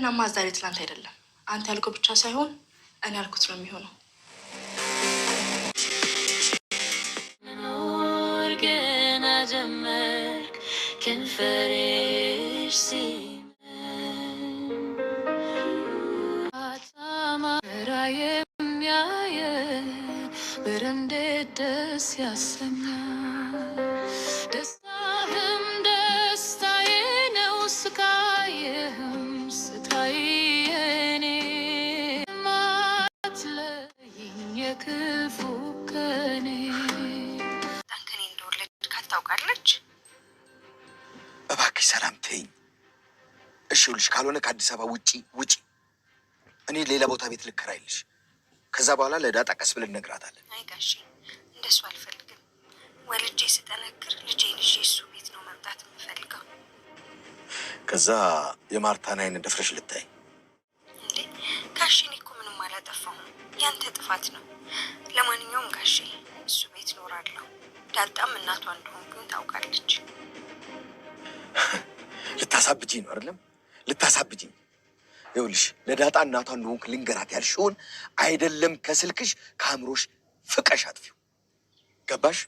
እና ማዛሬ ትላንት አይደለም አንተ ያልከው ብቻ ሳይሆን እኔ ያልኩት ነው የሚሆነው። እባክሽ ሰላም ተይኝ እሺ። ልጅ ካልሆነ ከአዲስ አበባ ውጪ እኔ ሌላ ቦታ ቤት ልከራይልሽ። ከዛ በኋላ ለዳጣ ቀስ ብለን እነግራታለን። አይ ጋሼ እንደሱ አልፈልግም። ወልጄ ስጠነክር ልጄን ይዤ እሱ ቤት ነው መምጣት የምፈልገው። ከዛ የማርታን አይን ደፍረሽ ልታይ እንዴ? ጋሼ እኔ እኮ ምንም አላጠፋሁም፣ ያንተ ጥፋት ነው። ለማንኛውም ጋሼ እሱ ቤት ኖራለሁ። ዳጣም እናቷ እንደሆንኩኝ ታውቃለች። ልታሳብጂኝ ነው አይደለም? ልታሳብጂኝ። ይኸውልሽ ለዳጣ እናቷ እንደሆንክ ልንገራት ያልሽውን አይደለም ከስልክሽ ከአእምሮሽ ፍቀሽ አጥፊው። ገባሽ?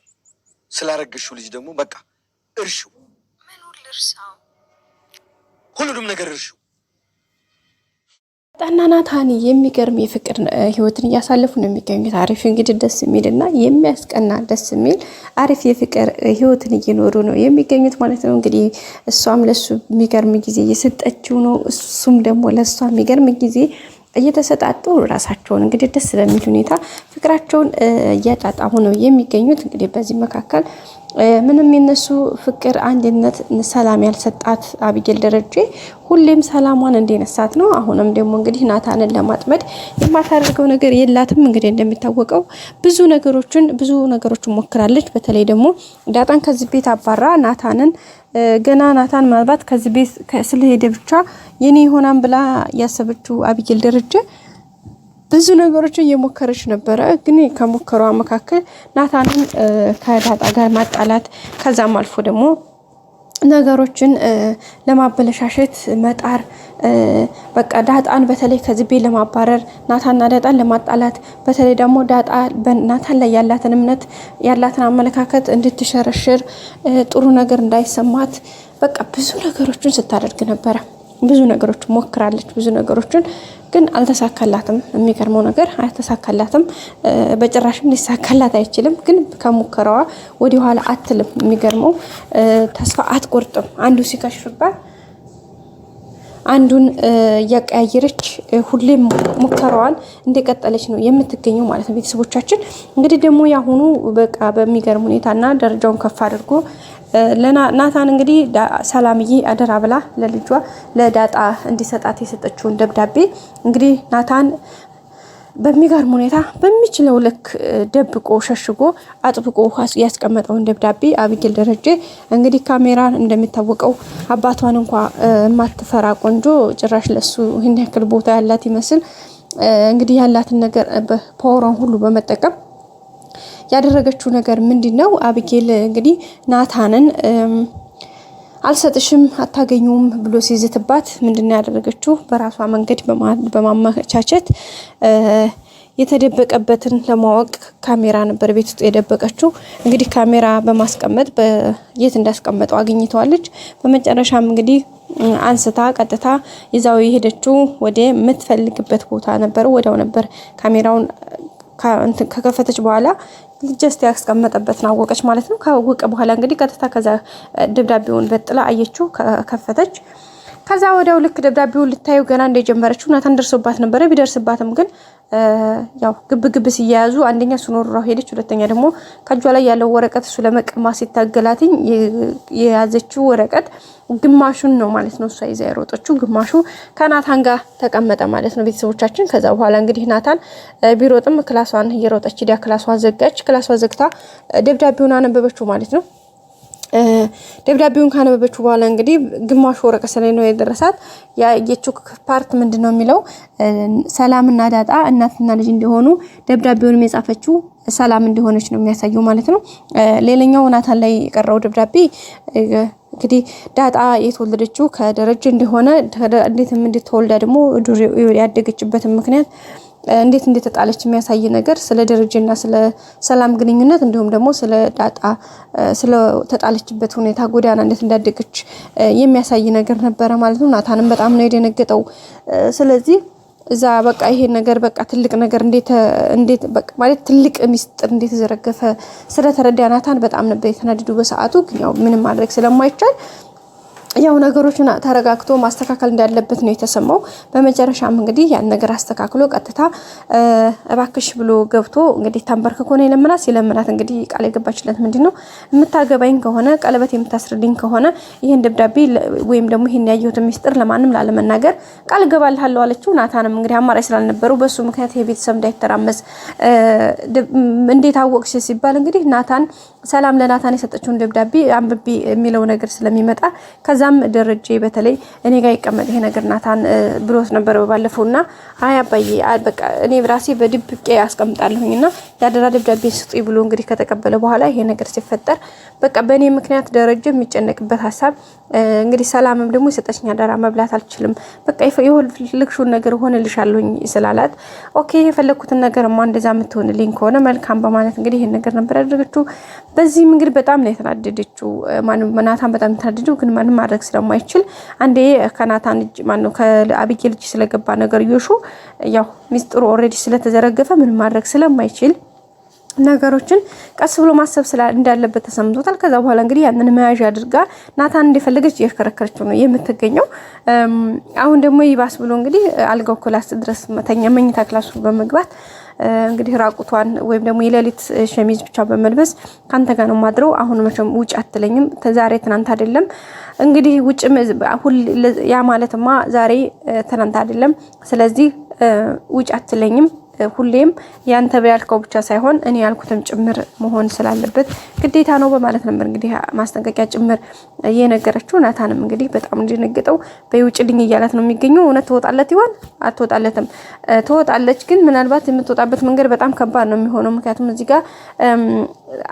ስላረገሽው ልጅ ደግሞ በቃ እርሺው። ምኑን ልርሳው? ሁሉንም ነገር እርሺው። ዳጣና ናታን የሚገርም የፍቅር ህይወትን እያሳለፉ ነው የሚገኙት። አሪፍ እንግዲህ ደስ የሚልና የሚያስቀና ደስ የሚል አሪፍ የፍቅር ህይወትን እየኖሩ ነው የሚገኙት ማለት ነው። እንግዲህ እሷም ለሱ የሚገርም ጊዜ እየሰጠችው ነው፣ እሱም ደግሞ ለሷ የሚገርም ጊዜ እየተሰጣጡ ራሳቸውን እንግዲህ ደስ በሚል ሁኔታ ፍቅራቸውን እያጣጣሙ ነው የሚገኙት። እንግዲህ በዚህ መካከል ምንም የነሱ ፍቅር አንድነት ሰላም ያልሰጣት አቢጌል ደረጀ ሁሌም ሰላሟን እንደነሳት ነው። አሁንም ደግሞ እንግዲህ ናታንን ለማጥመድ የማታደርገው ነገር የላትም። እንግዲህ እንደሚታወቀው ብዙ ነገሮችን ሞክራለች። በተለይ ደግሞ ዳጣን ከዚህ ቤት አባራ ናታንን ገና ናታን ምናልባት ከዚህ ቤት ስለሄደ ብቻ የኔ ይሆናን ብላ ያሰበችው አቢጌል ደረጀ ብዙ ነገሮችን እየሞከረች ነበረ። ግን ከሞከሯ መካከል ናታንን ከዳጣ ጋር ማጣላት ከዛም አልፎ ደግሞ ነገሮችን ለማበለሻሸት መጣር በቃ ዳጣን በተለይ ከዚህ ቤት ለማባረር ናታንና ዳጣን ለማጣላት በተለይ ደግሞ ዳጣ በናታን ላይ ያላትን እምነት ያላትን አመለካከት እንድትሸረሽር ጥሩ ነገር እንዳይሰማት በቃ ብዙ ነገሮችን ስታደርግ ነበረ። ብዙ ነገሮችን ሞክራለች። ብዙ ነገሮችን ግን አልተሳካላትም። የሚገርመው ነገር አልተሳካላትም። በጭራሽም ሊሳካላት አይችልም። ግን ከሙከራዋ ወደ ኋላ አትልም። የሚገርመው ተስፋ አትቆርጥም። አንዱ ሲከሽፍባት አንዱን ያቀያየረች ሁሌም ሙከራዋን እንደቀጠለች ነው የምትገኘው ማለት ነው። ቤተሰቦቻችን እንግዲህ ደግሞ ያሁኑ በቃ በሚገርም ሁኔታና ደረጃውን ከፍ አድርጎ ናታን እንግዲህ ሰላምዬ አደራ ብላ ለልጇ ለዳጣ እንዲሰጣት የሰጠችውን ደብዳቤ እንግዲህ ናታን በሚገርም ሁኔታ በሚችለው ልክ ደብቆ ሸሽጎ አጥብቆ ያስቀመጠውን ደብዳቤ አቢጌል ደረጀ እንግዲህ ካሜራን እንደሚታወቀው አባቷን እንኳን ማትፈራ ቆንጆ ጭራሽ ለሱ ይሄን ያክል ቦታ ያላት ይመስል እንግዲህ ያላትን ነገር በፓወሯን ሁሉ በመጠቀም ያደረገችው ነገር ምንድነው? አቢጌል እንግዲህ ናታንን አልሰጥሽም አታገኙም ብሎ ሲዝትባት ምንድነው ያደረገችው? በራሷ መንገድ በማመቻቸት የተደበቀበትን ለማወቅ ካሜራ ነበር ቤት ውስጥ የደበቀችው። እንግዲህ ካሜራ በማስቀመጥ በየት እንዳስቀመጠው አግኝተዋለች። በመጨረሻም እንግዲህ አንስታ ቀጥታ ይዛው የሄደችው ወደ የምትፈልግበት ቦታ ነበር። ወዲያው ነበር ካሜራውን ከከፈተች በኋላ ጀስት ያስቀመጠበትን አወቀች ማለት ነው። ካወቀ በኋላ እንግዲህ ቀጥታ ከዛ ደብዳቤውን በጥላ አየችው፣ ከፈተች። ከዛ ወዲያው ልክ ደብዳቤውን ልታየው ገና እንደጀመረችው ናታን ደርሶባት ነበር። ቢደርስባትም ግን ያው ግብ ሲያያዙ አንደኛ ሱኖራው ሄደች፣ ሁለተኛ ደግሞ ከጇ ላይ ያለው ወረቀት እሱ ለመቀማት ሲታገላትኝ የያዘችው ወረቀት ግማሹን ነው ማለት ነው እሷ ይዛ የሮጠችው፣ ግማሹ ከናታን ጋር ተቀመጠ ማለት ነው ቤተሰቦቻችን። ከዛ በኋላ እንግዲህ ናታን ቢሮጥም ክላሷን እየሮጠች ዲያ ክላሷን ዘጋች። ክላሷን ዘግታ ደብዳቤውን አነበበችው ማለት ነው። ደብዳቤውን ካነበበችው በኋላ እንግዲህ ግማሹ ወረቀት ላይ ነው የደረሳት። የቹክ ፓርት ምንድነው የሚለው ሰላምና ዳጣ እናትና ልጅ እንደሆኑ ደብዳቤውን የጻፈችው ሰላም እንደሆነች ነው የሚያሳየው ማለት ነው። ሌላኛው ናታን ላይ የቀረው ደብዳቤ እንግዲህ ዳጣ የተወለደችው ከደረጀ እንደሆነ እንዴትም እንድትወልዳ ደግሞ ያደገችበትን ምክንያት እንዴት እንደተጣለች የሚያሳይ ነገር ስለ ደረጀና ስለ ሰላም ግንኙነት እንዲሁም ደግሞ ስለ ዳጣ ስለ ተጣለችበት ሁኔታ ጎዳና እንዴት እንዳደገች የሚያሳይ ነገር ነበረ ማለት ነው። ናታንም በጣም ነው የደነገጠው። ስለዚህ እዛ በቃ ይሄን ነገር በቃ ትልቅ ነገር እንዴት በቃ ማለት ትልቅ ሚስጥር እንዴት ዘረገፈ ስለተረዳ ናታን በጣም ነበር የተናደደው በሰዓቱ። ግን ያው ምንም ማድረግ ስለማይቻል ያው ነገሮችን ተረጋግቶ ማስተካከል እንዳለበት ነው የተሰማው። በመጨረሻም እንግዲህ ያን ነገር አስተካክሎ ቀጥታ እባክሽ ብሎ ገብቶ እንግዲህ ተንበርክኮ ነው የለምናት እንግዲህ ቃል የገባችለት ምንድነው የምታገባኝ ከሆነ ቀለበት የምታስርልኝ ከሆነ ይሄን ደብዳቤ ወይም ደግሞ ይሄን ያየሁት ሚስጥር ለማንም ላለመናገር ቃል ገባልሃለሁ አለችው። ናታንም እንግዲህ አማራጭ ስላልነበረው በሱ ምክንያት ይሄ ቤተሰብ እንዳይተራመስ እንዴት አወቅሽ ሲባል እንግዲህ ናታን ሰላም ለናታን የሰጠችውን ደብዳቤ አንብቤ የሚለው ነገር ስለሚመጣ ከዛም ደረጀ በተለይ እኔ ጋር ይቀመጥ ይሄ ነገር ናታን ብሎት ነበር ባለፈውና አይ አባዬ በቃ እኔ ራሴ በድብቄ አስቀምጣለሁኝና ያደራ ደብዳቤ ስጡኝ ብሎ እንግዲህ ከተቀበለ በኋላ ይሄ ነገር ሲፈጠር በቃ በእኔ ምክንያት ደረጀ የሚጨነቅበት ሐሳብ እንግዲህ ሰላምም ደግሞ የሰጠችኝ አደራ መብላት አልችልም በቃ የፈለግሽውን ነገር ሆነልሻለሁኝ ስላላት ኦኬ የፈለኩትን ነገርማ እንደዛ የምትሆንልኝ ከሆነ መልካም በማለት እንግዲህ ይሄን ነገር ነበር ያደረገችው። በዚህም እንግዲህ በጣም ነው የተናደደችው። ናታን በጣም የተናደደው ግን ማንም ማድረግ ስለማይችል አንዴ ከናታን እጅ ከአቢጌል እጅ ስለገባ ነገር ይሹ ያው ሚስጥሩ ኦልሬዲ ስለተዘረገፈ ምንም ማድረግ ስለማይችል ነገሮችን ቀስ ብሎ ማሰብ እንዳለበት ተሰምቶታል። ከዛ በኋላ እንግዲህ ያንን መያዣ አድርጋ ናታን እንደፈለገች እየከረከረችው ነው የምትገኘው። አሁን ደግሞ ይባስ ብሎ እንግዲህ አልጋው ክላስ ድረስ መኝታ ክላሱ በመግባት እንግዲህ ራቁቷን ወይም ደግሞ የሌሊት ሸሚዝ ብቻ በመልበስ ካንተ ጋር ነው ማድረው አሁን መቼም ውጭ አትለኝም ዛሬ ትናንት አይደለም እንግዲህ ውጭ ያ ማለትማ ዛሬ ትናንት አይደለም ስለዚህ ውጭ አትለኝም ሁሌም ያንተ ያልከው ብቻ ሳይሆን እኔ ያልኩትም ጭምር መሆን ስላለበት ግዴታ ነው በማለት ነበር እንግዲህ ማስጠንቀቂያ ጭምር እየነገረችው። ናታንም እንግዲህ በጣም እንደነገጠው በይውጭልኝ እያላት ነው የሚገኘው። እውነት ትወጣለት ይሆን? አትወጣለትም። ትወጣለች ግን ምናልባት የምትወጣበት መንገድ በጣም ከባድ ነው የሚሆነው። ምክንያቱም እዚህ ጋር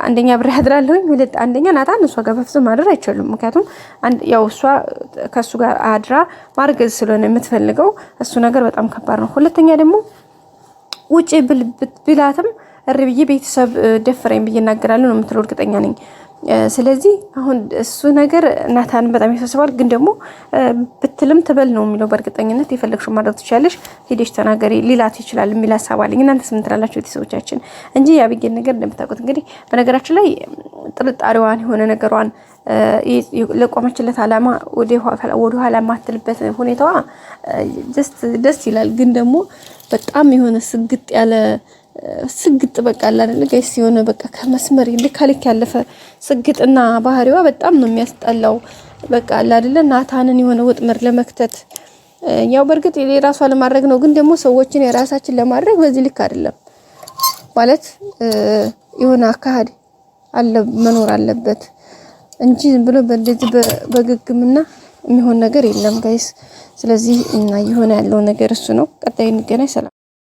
አንደኛ ብር ያድራለሁኝ አንደኛ ናታን እሷ ጋር በፍጹም ማድረግ አይችልም። ምክንያቱም ያው እሷ ከሱ ጋር አድራ ማርገዝ ስለሆነ የምትፈልገው እሱ ነገር በጣም ከባድ ነው። ሁለተኛ ደግሞ ውጪ ብላትም እርብዬ ቤተሰብ ደፈረኝ ብዬ እናገራለሁ ነው የምትለው እርግጠኛ ነኝ። ስለዚህ አሁን እሱ ነገር ናታን በጣም ያሳስባል። ግን ደግሞ ብትልም ትበል ነው የሚለው በእርግጠኝነት የፈለግሽው ማድረግ ትችላለሽ ሄደሽ ተናገሪ ሊላት ይችላል የሚል ሐሳብ አለኝ። እናንተስ ምን ትላላችሁ ቤተሰቦቻችን? እንጂ የአቢጌል ነገር እንደምታውቁት እንግዲህ በነገራችን ላይ ጥርጣሬዋን የሆነ ነገሯን ለቆመችለት አላማ ወደ ኋላ ማትልበት ሁኔታዋ ደስ ይላል። ግን ደግሞ በጣም የሆነ ስግጥ በቃ አይደል ጋይስ የሆነ በቃ ከመስመር ልክ ያለፈ ስግጥና ባህሪዋ በጣም ነው የሚያስጠላው። በቃ አይደል ናታንን የሆነ ወጥመር ለመክተት ያው በርግጥ የራሷ ለማድረግ ነው። ግን ደግሞ ሰዎችን የራሳችን ለማድረግ በዚህ ልክ አይደለም ማለት የሆነ አካሄድ መኖር አለበት እንጂ ዝም ብሎ በእንደዚህ በግግምና የሚሆን ነገር የለም ጋይስ። ስለዚህ እና የሆነ ያለው ነገር እሱ ነው። ቀጣይ እንገናኝ። ሰላም።